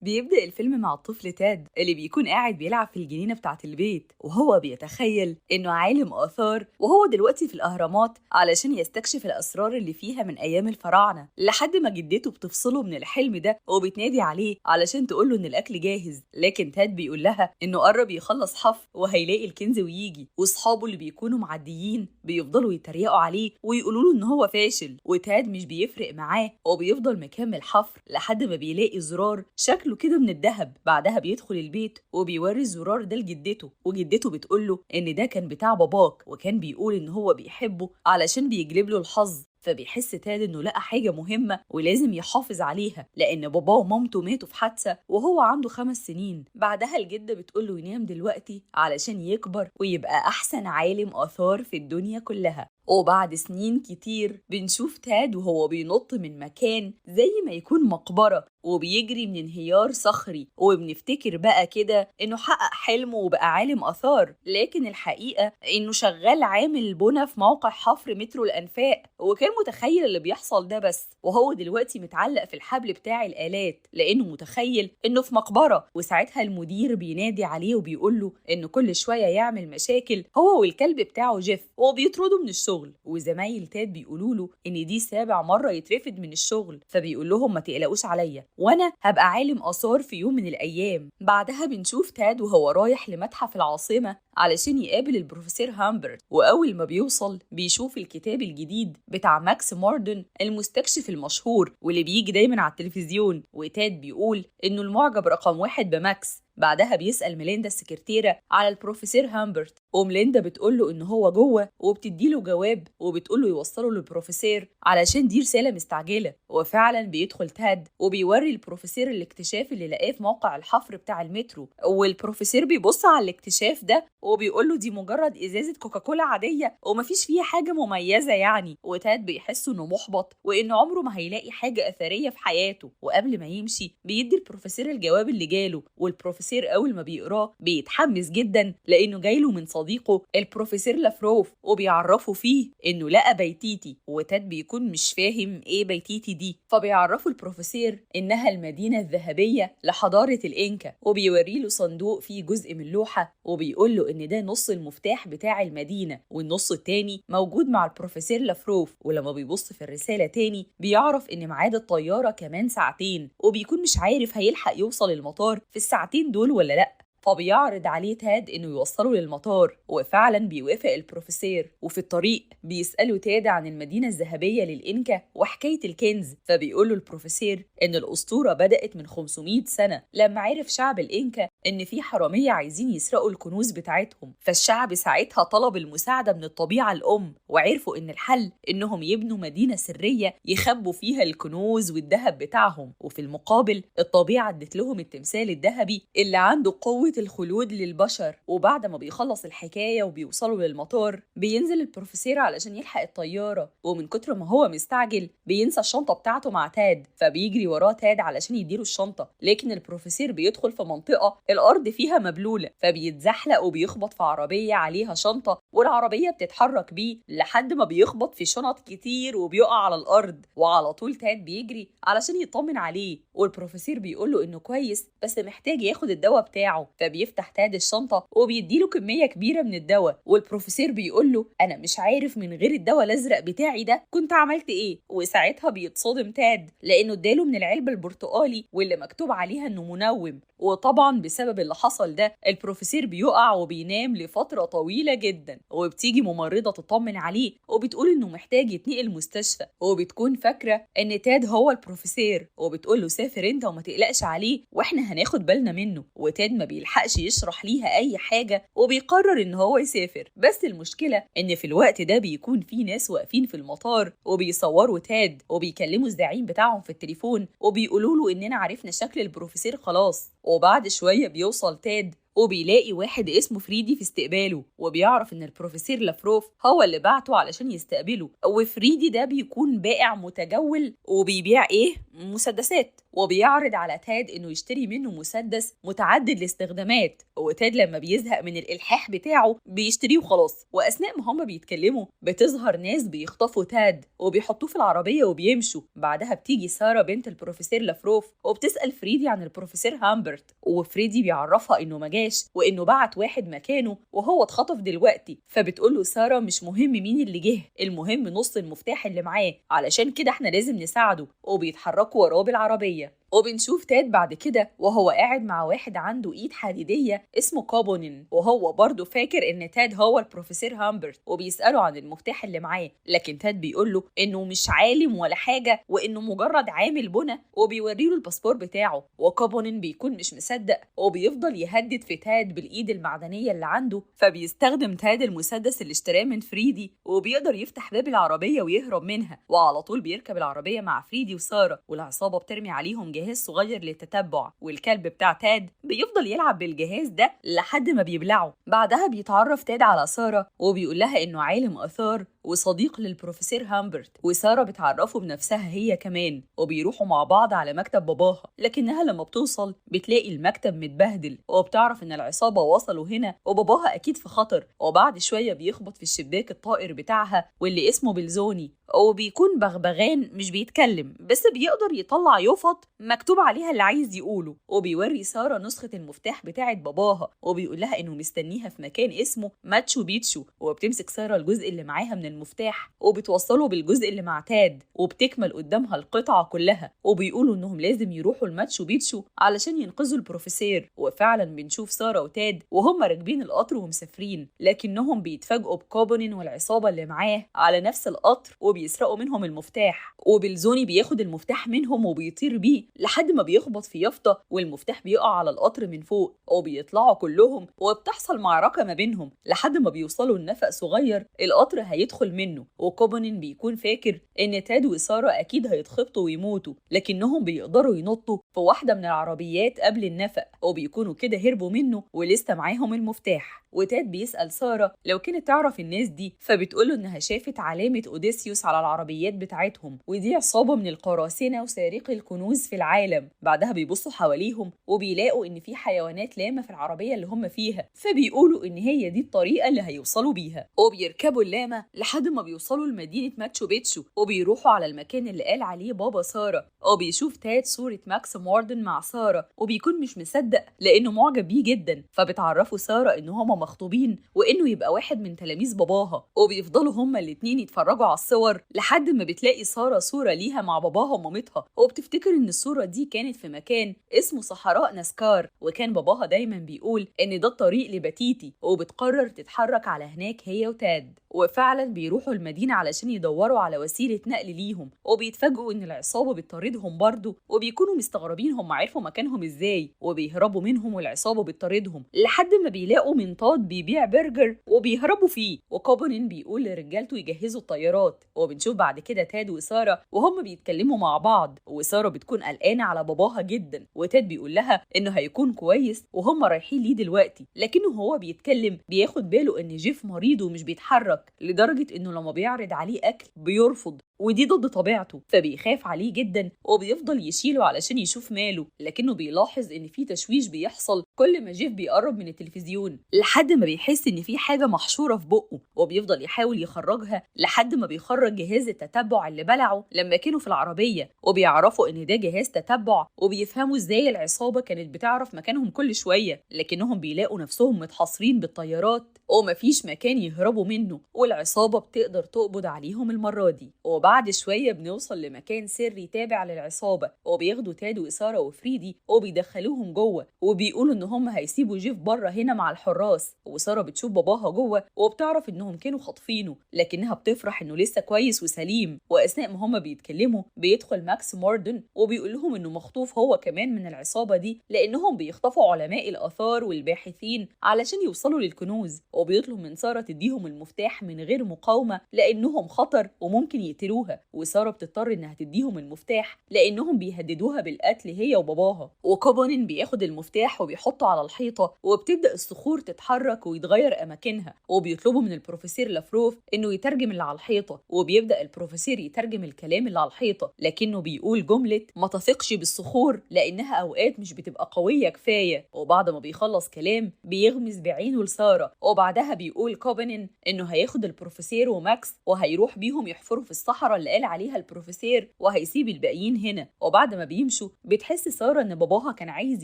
بيبدأ الفيلم مع الطفل تاد اللي بيكون قاعد بيلعب في الجنينة بتاعة البيت، وهو بيتخيل إنه عالم آثار وهو دلوقتي في الأهرامات علشان يستكشف الأسرار اللي فيها من أيام الفراعنة، لحد ما جدته بتفصله من الحلم ده وبتنادي عليه علشان تقوله إن الأكل جاهز. لكن تاد بيقول لها إنه قرب يخلص حفر وهيلاقي الكنز ويجي، وصحابه اللي بيكونوا معديين بيفضلوا يتريقوا عليه ويقولوا له إن هو فاشل، وتاد مش بيفرق معاه وبيفضل مكمل حفر لحد ما بيلاقي زرار شكله كده من الذهب. بعدها بيدخل البيت وبيوري الزرار ده لجدته، وجدته بتقوله ان ده كان بتاع باباك وكان بيقول ان هو بيحبه علشان بيجلب له الحظ. فبيحس تاد انه لقى حاجة مهمة ولازم يحافظ عليها، لان باباه ومامته ماتوا في حادثة وهو عنده 5 سنين. بعدها الجدة بتقوله ينام دلوقتي علشان يكبر ويبقى احسن عالم آثار في الدنيا كلها. وبعد سنين كتير بنشوف تاد وهو بينط من مكان زي ما يكون مقبرة وبيجري من انهيار صخري، وبنفتكر بقى كده انه حقق حلمه وبقى عالم آثار، لكن الحقيقة انه شغال عامل بنا في موقع حفر مترو الأنفاق، وكان متخيل اللي بيحصل ده بس، وهو دلوقتي متعلق في الحبل بتاع الآلات لأنه متخيل انه في مقبرة. وساعتها المدير بينادي عليه وبيقوله انه كل شوية يعمل مشاكل هو والكلب بتاعه جيف وبيطرده من الشغل، وزمايل تاد بيقولوا له ان دي 7 مرة يترفد من الشغل، فبيقول لهم ما تقلقوش عليا وانا هبقى عالم آثار في يوم من الايام. بعدها بنشوف تاد وهو رايح لمتحف العاصمة علشان يقابل البروفيسور هامبرت، واول ما بيوصل بيشوف الكتاب الجديد بتاع ماكس ماردن المستكشف المشهور واللي بيجي دايما على التلفزيون، وتاد بيقول انه المعجب رقم 1 بماكس. بعدها بيسأل ميليندا السكرتيرة على البروفيسور هامبرت، وميليندا بتقوله إن هو جوه وبتديله جواب وبتقوله يوصله للبروفيسور علشان دي رسالة مستعجلة. وفعلا بيدخل تاد وبيوري البروفيسور الاكتشاف اللي لقاه في موقع الحفر بتاع المترو، والبروفيسور بيبص على الاكتشاف ده وبيقوله دي مجرد إزازة كوكاكولا عادية ومفيش فيها حاجة مميزة يعني. وتاد بيحس إنه محبط وإنه عمره ما هيلاقي حاجة أثرية في حياته، وقبل ما يمشي بيدي البروفيسور الجواب اللي جاله، والبروفيسور أول ما بيقراه بيتحمس جدا لأنه جايله من صديقه البروفيسور لافروف وبيعرفوا فيه إنه لقى بيتيتي، وتاد بيكون مش فاهم إيه بيتيتي دي، فبيعرفوا البروفيسور إنها المدينة الذهبية لحضارة الإنكا، وبيوريله صندوق فيه جزء من لوحة وبيقوله إن ده نص المفتاح بتاع المدينة والنص التاني موجود مع البروفيسور لافروف. ولما بيبص في الرسالة تاني بيعرف إن ميعاد الطيارة كمان 2 ساعات، وبيكون مش عارف هيلحق يوصل المطار في الساعتين دول ولا لأ. فبيعرض عليه تاد إنه يوصله للمطار، وفعلا بيوافق البروفيسور. وفي الطريق بيسأله تاد عن المدينة الذهبية للإنكا وحكاية الكنز، فبيقوله البروفيسور إن الأسطورة بدأت من 500 سنة لما عرف شعب الإنكا إن في حرامية عايزين يسرقوا الكنوز بتاعتهم، فالشعب ساعتها طلب المساعدة من الطبيعة الأم، وعرفوا إن الحل إنهم يبنوا مدينة سرية يخبوا فيها الكنوز والذهب بتاعهم. وفي المقابل الطبيعة ادت لهم التمثال الذهبي اللي عنده قوة الخلود للبشر. وبعد ما بيخلص الحكاية وبيوصلوا للمطار بينزل البروفيسور علشان يلحق الطيارة، ومن كتر ما هو مستعجل بينسى الشنطة بتاعته مع تاد، فبيجري وراه تاد علشان يديله الشنطة، لكن البروفيسور بيدخل في منطقة الأرض فيها مبلولة، فبيتزحلق وبيخبط في عربية عليها شنطة، والعربية بتتحرك بيه لحد ما بيخبط في شنط كتير وبيقع على الأرض. وعلى طول تاد بيجري علشان يطمن عليه، والبروفيسور بيقوله إنه كويس بس محتاج ياخد الدواء بتاعه، فبيفتح تاد الشنطة وبيديله كمية كبيرة من الدواء، والبروفيسور بيقوله أنا مش عارف من غير الدواء الأزرق بتاعي ده كنت عملت إيه. وساعتها بيتصدم تاد لأنه اداله من العلبة البرتقالي واللي مكتوب عليها إنه منوم، وطبعا بسبب اللي حصل ده البروفيسور بيقع وبينام لفترة طويلة جدا، وبتيجي ممرضة تطمن عليه وبتقول إنه محتاج يتنقل مستشفى، وبتكون فاكرة إن تاد هو البروفيسور وبتقول له سافر أنت وما تقلقش عليه وإحنا هناخد بالنا منه. وتاد ما بيلحقش يشرح ليها أي حاجة وبيقرر إن هو يسافر، بس المشكلة إن في الوقت ده بيكون في ناس واقفين في المطار وبيصوروا تاد وبيكلموا الزعيم بتاعهم في التليفون وبيقولوا له إننا عرفنا شكل البروفيسور خلاص. وبعد شوية بيوصل تاد وبيلاقي واحد اسمه فريدي في استقباله، وبيعرف ان البروفيسور لافروف هو اللي بعته علشان يستقبله. وفريدي ده بيكون بائع متجول وبيبيع مسدسات، وبيعرض على تاد انه يشتري منه مسدس متعدد الاستخدامات، وتاد لما بيزهق من الإلحاح بتاعه بيشتريه وخلاص. وأثناء ما هما بيتكلموا بتظهر ناس بيخطفوا تاد وبيحطوه في العربية وبيمشوا. بعدها بتيجي سارة بنت البروفيسور لافروف وبتسأل فريدي عن البروفيسور هامبرت، وفريدي بيعرفها إنه مجاش وإنه بعت واحد مكانه وهو اتخطف دلوقتي. فبتقوله سارة مش مهم مين اللي جه، المهم نص المفتاح اللي معاه، علشان كده احنا لازم نساعده. وبيتحركوا وراه بالعربية. وبنشوف تاد بعد كده وهو قاعد مع واحد عنده ايد حديدية اسمه كابونين، وهو برضه فاكر ان تاد هو البروفيسور هامبرت وبيسأله عن المفتاح اللي معاه. لكن تاد بيقوله انه مش عالم ولا حاجة وانه مجرد عامل بنا، وبيوريله الباسبور بتاعه. وكابونين بيكون مش مصدق وبيفضل يهدد في تاد بالايد المعدنية اللي عنده. فبيستخدم تاد المسدس اللي اشتراه من فريدي وبيقدر يفتح باب العربية ويهرب منها. وعلى طول بيركب العربية مع فريدي وسارة، والعصابة بترمي عليهم جهاز صغير للتتبع، والكلب بتاع تاد بيفضل يلعب بالجهاز ده لحد ما بيبلعه. بعدها بيتعرف تاد على سارة وبيقول لها انه عالم آثار وصديق للبروفيسور هامبرت، وسارة بتعرفه بنفسها هي كمان. وبيروحوا مع بعض على مكتب باباها، لكنها لما بتوصل بتلاقي المكتب متبهدل وبتعرف ان العصابة وصلوا هنا وباباها اكيد في خطر. وبعد شوية بيخبط في الشباك الطائر بتاعها واللي اسمه بلزوني، وبيكون بغبغان مش بيتكلم بس بيقدر يطلع يفط مكتوب عليها اللي عايز يقوله. وبيوري سارة نسخة المفتاح بتاعت باباها وبيقول لها انه مستنيها في مكان اسمه ماتشو بيتشو. وبتمسك سارة الجزء اللي معاها من المفتاح وبتوصله بالجزء اللي مع تاد، وبتكمل قدامها القطعة كلها. وبيقولوا انهم لازم يروحوا الماتشو بيتشو علشان ينقذوا البروفيسور. وفعلا بنشوف سارة وتاد وهم راكبين القطر ومسافرين، لكنهم بيتفاجئوا بكابونين والعصابة اللي معاه على نفس القطر وبيسرقوا منهم المفتاح. وبلزوني بياخد المفتاح منهم وبيطير بيه لحد ما بيخبط في يافطة والمفتاح بيقع على القطر من فوق، وبيطلعوا كلهم وبتحصل معركة ما بينهم لحد ما بيوصلوا لنفق صغير القطر هيدخل منه. وكابونين بيكون فاكر ان تاد وسارة اكيد هيتخبطوا ويموتوا، لكنهم بيقدروا ينطوا في واحدة من العربيات قبل النفق وبيكونوا كده هربوا منه ولسه معاهم المفتاح. وتاد بيسأل سارة لو كانت تعرف الناس دي، فبتقوله انها شافت علامة اوديسيوس على العربيات بتاعتهم، ودي عصابة من القراصنة وسارقي الكنوز في العالم. بعدها بيبصوا حواليهم وبيلاقوا ان في حيوانات لامة في العربية اللي هم فيها، فبيقولوا ان هي دي الطريقة اللي هيوصلوا بيها. وبيركبوا اللامة لحد ما بيوصلوا لمدينة ماتشو بيتشو وبيروحوا على المكان اللي قال عليه بابا سارة. وبيشوف تاد صورة ماكس موردن مع سارة وبيكون مش مصدق لانه معجب بيه جدا. فبتعرفوا سارة ان هما مخطوبين وانه يبقى واحد من تلاميذ باباها. وبيفضلوا هما الاتنين يتفرجوا على الصور لحد ما بتلاقي سارة صورة ليها مع باباها ومامتها، وبتفتكر ان الصورة دي كانت في مكان اسمه صحراء نسكار، وكان باباها دايما بيقول ان ده الطريق لبتيتي. وبتقرر تتحرك على هناك هي وتاد، وفعلا بيروحوا المدينة علشان يدوروا على وسيلة نقل ليهم. وبيتفاجئوا ان العصابة بتطاردهم برضو وبيكونوا مستغربين هم عرفوا مكانهم ازاي، وبيهربوا منهم والعصابة بتطاردهم لحد ما بيلاقوا منطاد بيبيع برجر وبيهربوا فيه. وكابونين بيقول لرجالته يجهزوا الطيارات. وبنشوف بعد كده تاد وسارة وهم بيتكلموا مع بعض، وسارة بتكون قلقانة على باباها جدا، وتاد بيقول لها انه هيكون كويس وهم رايحين ليه دلوقتي. لكنه هو بيتكلم بياخد باله ان جيف مريض ومش بيتحرك، لدرجة انه لما بيعرض عليه اكل بيرفض، ودي ضد طبيعته. فبيخاف عليه جدا وبيفضل يشيله علشان يشوف ماله، لكنه بيلاحظ ان في تشويش بيحصل كل ما جيف بيقرب من التلفزيون لحد ما بيحس ان في حاجة محشورة في بقه، وبيفضل يحاول يخرجها لحد ما بيخرج جهاز التتبع اللي بلعه لما كانوا في العربية. وبيعرفوا ان ده جهاز تتبع، وبيفهموا ازاي العصابة كانت بتعرف مكانهم كل شوية، لكنهم بيلاقوا نفسهم متحاصرين بالطيارات ومفيش مكان يهربوا منه، والعصابة بتقدر تقبض عليهم المرة دي. وبعد شوية بنوصل لمكان سري تابع للعصابة، وبياخدوا تاد وسارة وفريدي وبيدخلوهم جوه، وبيقولوا ان هم هيسيبوا جيف بره هنا مع الحراس. وسارة بتشوف باباها جوه وبتعرف انهم كانوا خاطفينه، لكنها بتفرح انه لسه كويس وسليم. واثناء ما هم بيتكلموا بيدخل ماكس موردن وبيقول لهم انه مخطوف هو كمان من العصابة دي، لانهم بيخطفوا علماء الاثار والباحثين علشان يوصلوا للكنوز. وبيطلب من سارة تديهم المفتاح من غير مقاومة لانهم خطر وممكن يقتلوه يقتلوها، وسارة بتضطر إنها تديهم المفتاح لأنهم بيهددوها بالقتل هي وباباها. وكوبونين بياخد المفتاح وبيحطه على الحيطة، وبتبدأ الصخور تتحرك ويتغير أماكنها، وبيطلبوا من البروفيسور لافروف إنه يترجم اللي على الحيطة. وبيبدأ البروفيسور يترجم الكلام اللي على الحيطة، لكنه بيقول جملة ما تثقش بالصخور لأنها أوقات مش بتبقى قوية كفاية. وبعد ما بيخلص كلام بيغمز بعينه لسارة، وبعدها بيقول كوبونين إنه هياخد البروفيسور وماكس وهيروح بيهم يحفروا في الصحراء اللي قال عليها البروفيسور، وهيسيب الباقيين هنا. وبعد ما بيمشوا بتحس سارة إن باباها كان عايز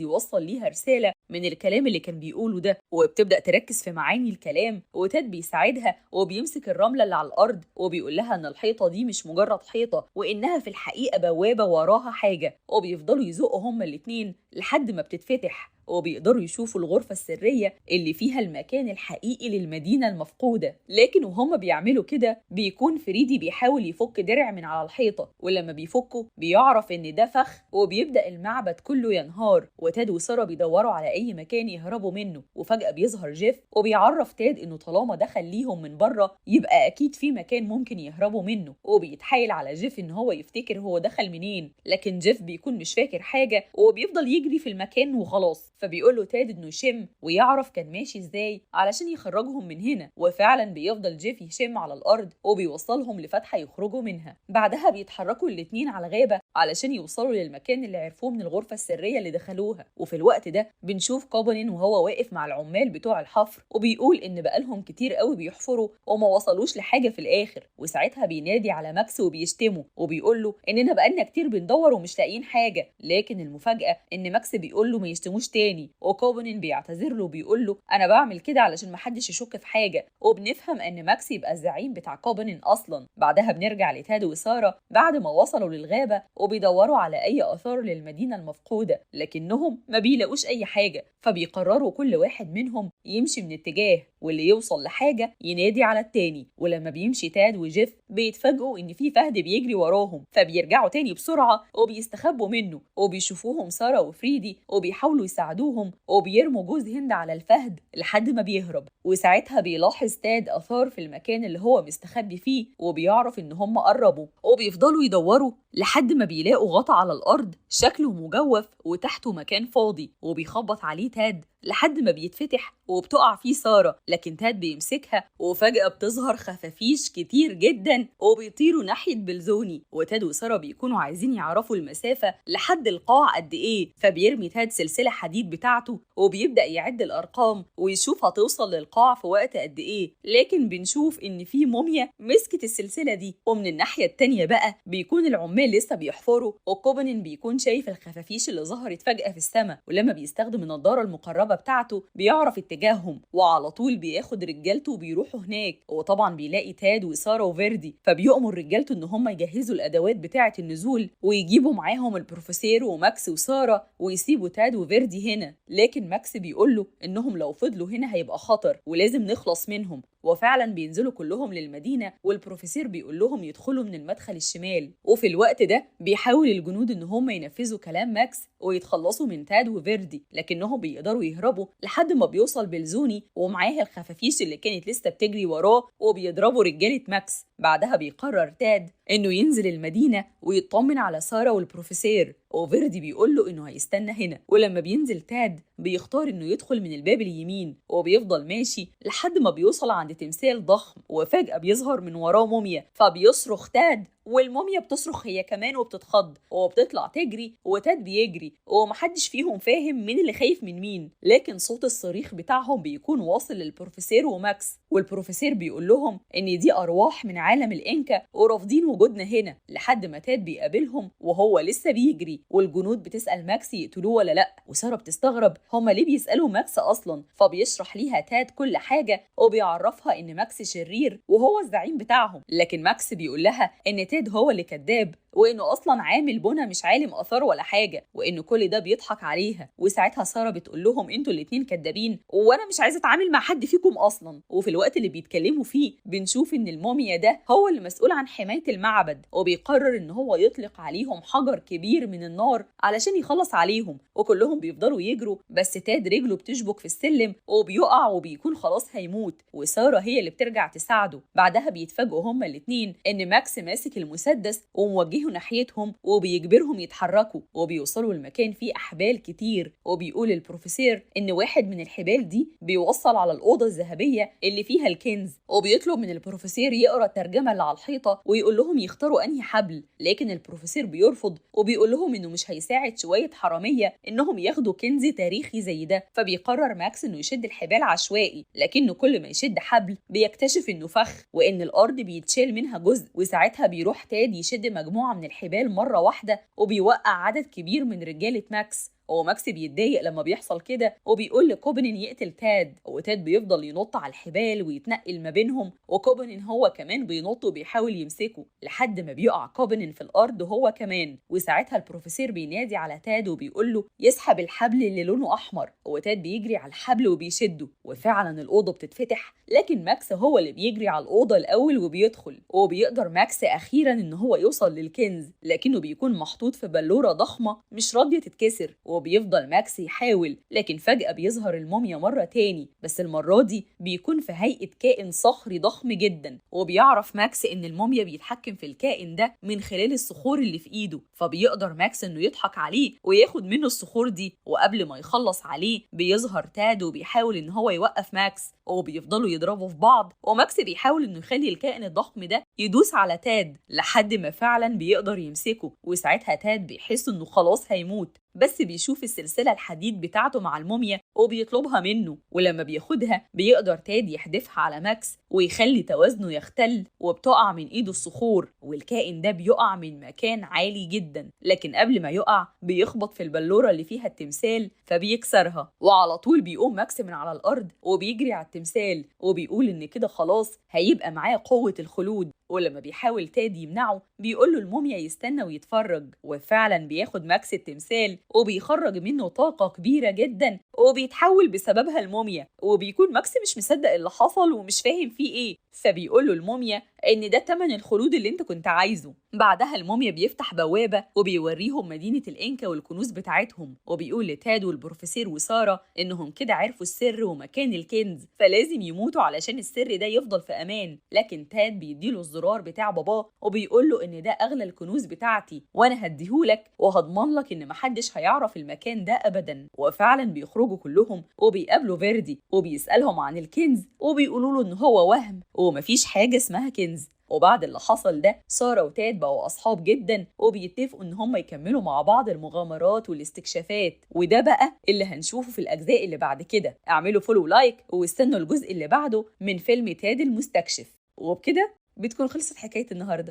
يوصل ليها رسالة من الكلام اللي كان بيقوله ده، وبتبدأ تركز في معاني الكلام. وتاد بيساعدها وبيمسك الرملة اللي على الأرض وبيقول لها إن الحيطة دي مش مجرد حيطة، وإنها في الحقيقة بوابة وراها حاجة. وبيفضلوا يزقوا هما الاتنين لحد ما بتتفتح، وبيقدروا يشوفوا الغرفة السرية اللي فيها المكان الحقيقي للمدينة المفقودة. لكن وهم بيعملوا كده بيكون فريدي بيحاول يفك درع من على الحيطة، ولما بيفكه بيعرف إن ده فخ، وبيبدأ المعبد كله ينهار. وتاد وسارة بيدوروا على أي مكان يهربوا منه، وفجأة بيظهر جيف وبيعرف تاد إنه طالما دخل ليهم من بره يبقى أكيد في مكان ممكن يهربوا منه. وبيتحايل على جيف إن هو يفتكر هو دخل منين، لكن جيف بيكون مش فاكر حاجة وبيفضل يجري في المكان وخلاص. فبيقول له تاد انه يشم ويعرف كان ماشي ازاي علشان يخرجهم من هنا، وفعلا بيفضل جيف يشم على الارض وبيوصلهم لفتحه يخرجوا منها. بعدها بيتحركوا الاتنين على الغابه علشان يوصلوا للمكان اللي عرفوه من الغرفه السريه اللي دخلوها. وفي الوقت ده بنشوف كوبونين وهو واقف مع العمال بتوع الحفر، وبيقول ان بقالهم كتير قوي بيحفروا وما وصلوش لحاجه في الاخر. وساعتها بينادي على ماكس وبيشتمه وبيقول له اننا بقالنا كتير بندور ومش لاقيين حاجه. لكن المفاجاه ان ماكس بيقول له ما يشتموش تاني، وكوبونين بيعتذر له وبيقول له انا بعمل كده علشان محدش يشك في حاجه. وبنفهم ان ماكس يبقى الزعيم بتاع كوبونين اصلا. بعدها بنرجع لتاد وساره بعد ما وصلوا للغابه وبيدوروا على اي اثار للمدينه المفقوده، لكنهم ما بيلاقوش اي حاجه. فبيقرروا كل واحد منهم يمشي من اتجاه، واللي يوصل لحاجه ينادي على التاني. ولما بيمشي تاد وجيف بيتفاجئوا ان في فهد بيجري وراهم، فبيرجعوا تاني بسرعه وبيستخبوا منه. وبيشوفوهم ساره وفريدي وبيحاولوا يساعدوهم، وبيرموا جوز هند على الفهد لحد ما بيهرب. وساعتها بيلاحظ تاد اثار في المكان اللي هو مستخبي فيه، وبيعرف ان هم قربوا. وبيفضلوا يدوروا لحد ما بيلاقوا غطا على الارض شكله مجوف وتحته مكان فاضي، وبيخبط عليه تاد لحد ما بيتفتح وبتقع فيه سارة. لكن تاد بيمسكها وفجأة بتظهر خفافيش كتير جدا وبيطيروا ناحية بلزوني. وتاد وسارة بيكونوا عايزين يعرفوا المسافة لحد القاع قد ايه، فبيرمي تاد سلسلة حديد بتاعته وبيبدأ يعد الأرقام ويشوف هتوصل للقاع في وقت قد ايه. لكن بنشوف ان في موميا مسكت السلسلة دي. ومن الناحية التانية بقى بيكون العمال لسه بيحفروا، وكوبونين بيكون شايف الخفافيش اللي ظهرت فجأة في السماء، ولما بيستخدم النضارة المقربة بتاعته بيعرف اتجاههم، وعلى طول بياخد رجالته وبيروحوا هناك. وطبعا بيلاقي تاد وسارة وفيردي، فبيؤمر رجالته ان هم يجهزوا الادوات بتاعة النزول ويجيبوا معاهم البروفيسور وماكس وسارة ويسيبوا تاد وفيردي هنا. لكن ماكس بيقول له انهم لو فضلوا هنا هيبقى خطر ولازم نخلص منهم. وفعلا بينزلوا كلهم للمدينة، والبروفيسور بيقول لهم يدخلوا من المدخل الشمال. وفي الوقت ده بيحاول الجنود ان هم ينفذوا كلام ماكس ويتخلصوا من تاد وفيردي، لكنهم بيقدروا يهربوا لحد ما بيوصل بلزوني ومعاه الخفافيش اللي كانت لسه بتجري وراه وبيضربوا رجالة ماكس. بعدها بيقرر تاد انه ينزل المدينة ويطمن على سارة والبروفيسور، وفيردي بيقول له انه هيستنى هنا. ولما بينزل تاد بيختار انه يدخل من الباب اليمين، وبيفضل ماشي لحد ما بيوصل عند تمثال ضخم، وفجأة بيظهر من وراه موميا. فبيصرخ تاد والموميا بتصرخ هي كمان وبتتخض وبتطلع تجري، وتاد بيجري ومحدش فيهم فاهم مين اللي خايف من مين. لكن صوت الصريخ بتاعهم بيكون واصل للبروفيسور وماكس، والبروفيسور بيقول لهم ان دي ارواح من عالم الانكا ورافضين وجودنا هنا. لحد ما تاد بيقابلهم وهو لسه بيجري، والجنود بتسأل ماكس يقتلوه ولا لا، وسارة بتستغرب هما ليه بيسألوا ماكس اصلا. فبيشرح ليها تاد كل حاجة وبيعرفها ان ماكس شرير وهو الزعيم بتاعهم. لكن ماكس بيقول لها ان تاد هو اللي كذاب، وانه اصلا عامل بنا مش عالم اثار ولا حاجه، وانه كل ده بيضحك عليها. وساعتها ساره بتقول لهم انتوا الاتنين كدابين وانا مش عايزه اتعامل مع حد فيكم اصلا. وفي الوقت اللي بيتكلموا فيه بنشوف ان الموميا ده هو اللي مسؤول عن حمايه المعبد، وبيقرر ان هو يطلق عليهم حجر كبير من النار علشان يخلص عليهم. وكلهم بيفضلوا يجروا، بس تاد رجله بتشبك في السلم وبيقع وبيكون خلاص هيموت، وساره هي اللي بترجع تساعده. بعدها بيتفاجئوا هما الاتنين ان ماكس ماسك المسدس وموجهه ناحيتهم وبيجبرهم يتحركوا، وبيوصلوا لمكان فيه أحبال كتير. وبيقول البروفيسور إن واحد من الحبال دي بيوصل على الأوضة الذهبية اللي فيها الكنز، وبيطلب من البروفيسور يقرأ الترجمة اللي على الحيطة ويقول لهم يختاروا أنهي حبل. لكن البروفيسور بيرفض وبيقول لهم إنه مش هيساعد شوية حرامية إنهم ياخدوا كنز تاريخي زي ده. فبيقرر ماكس إنه يشد الحبال عشوائي، لكنه كل ما يشد حبل بيكتشف إنه فخ وإن الأرض بيتشال منها جزء. وساعتها بيروح تاد يشد مجموعة من الحبال مرة واحدة وبيوقع عدد كبير من رجالة ماكس. وماكس بيتضايق لما بيحصل كده وبيقول لكوبنين يقتل تاد، وتاد بيفضل ينط على الحبال ويتنقل ما بينهم، وكوبنين هو كمان بينط وبيحاول يمسكه لحد ما بيقع كوبنين في الأرض هو كمان. وساعتها البروفيسور بينادي على تاد وبيقول له يسحب الحبل اللي لونه أحمر، وتاد بيجري على الحبل وبيشده، وفعلا الأوضة بتتفتح. لكن ماكس هو اللي بيجري على الأوضة الأول وبيدخل، وبيقدر ماكس أخيرا إن هو يوصل للكنز، لكنه بيكون محطوط في بلورة ضخمة مش راضية تتكسر. وبيفضل ماكس يحاول، لكن فجأة بيظهر الموميا مرة تاني، بس المرة دي بيكون في هيئة كائن صخري ضخم جدا. وبيعرف ماكس إن الموميا بيتحكم في الكائن ده من خلال الصخور اللي في إيده، فبيقدر ماكس إنه يضحك عليه وياخد منه الصخور دي. وقبل ما يخلص عليه بيظهر تاد وبيحاول إن هو يوقف ماكس، وبيفضلوا يضربوا في بعض، وماكس بيحاول إنه يخلي الكائن الضخم ده يدوس على تاد لحد ما فعلا بيقدر يمسكه. وساعتها تاد بيحس إنه خلاص هيموت، بس بيشوف السلسلة الحديد بتاعته مع الموميا وبيطلبها منه، ولما بياخدها بيقدر تاد يحدفها على ماكس ويخلي توازنه يختل، وبتقع من ايده الصخور، والكائن ده بيقع من مكان عالي جدا. لكن قبل ما يقع بيخبط في البلورة اللي فيها التمثال فبيكسرها، وعلى طول بيقوم ماكس من على الأرض وبيجري على التمثال وبيقول إن كده خلاص هيبقى معاه قوة الخلود. ولما بيحاول تاد يمنعه بيقول له الموميا يستنى ويتفرج، وفعلا بياخد ماكس التمثال وبيخرج منه طاقة كبيرة جدا وبيتحول بسببها الموميا. وبيكون ماكس مش مصدق اللي حصل ومش فاهم فيه ايه، فبيقول له الموميا ان ده تمن الخلود اللي انت كنت عايزه. بعدها الموميا بيفتح بوابة وبيوريهم مدينة الإنكا والكنوز بتاعتهم، وبيقول لتاد والبروفيسور وسارة انهم كده عرفوا السر ومكان الكنز، فلازم يموتوا علشان السر ده يفضل في امان. لكن تاد بيديله الزرار بتاع باباه وبيقول له ان ده اغلى الكنوز بتاعتي وانا هديهولك وهضمن لك ان محدش هيعرف المكان ده ابدا. وفعلا بيخرجوا كلهم وبيقابلوا فيردي وبيسألهم عن الكنز وبيقولوا له ان هو وهم ومفيش حاجة اسمها كنز. وبعد اللي حصل ده سارة وتاد بقوا أصحاب جدا وبيتفقوا إن هم يكملوا مع بعض المغامرات والاستكشافات، وده بقى اللي هنشوفه في الأجزاء اللي بعد كده. اعملوا فولو لايك واستنوا الجزء اللي بعده من فيلم تاد المستكشف. وبكده بتكون خلصت حكاية النهاردة.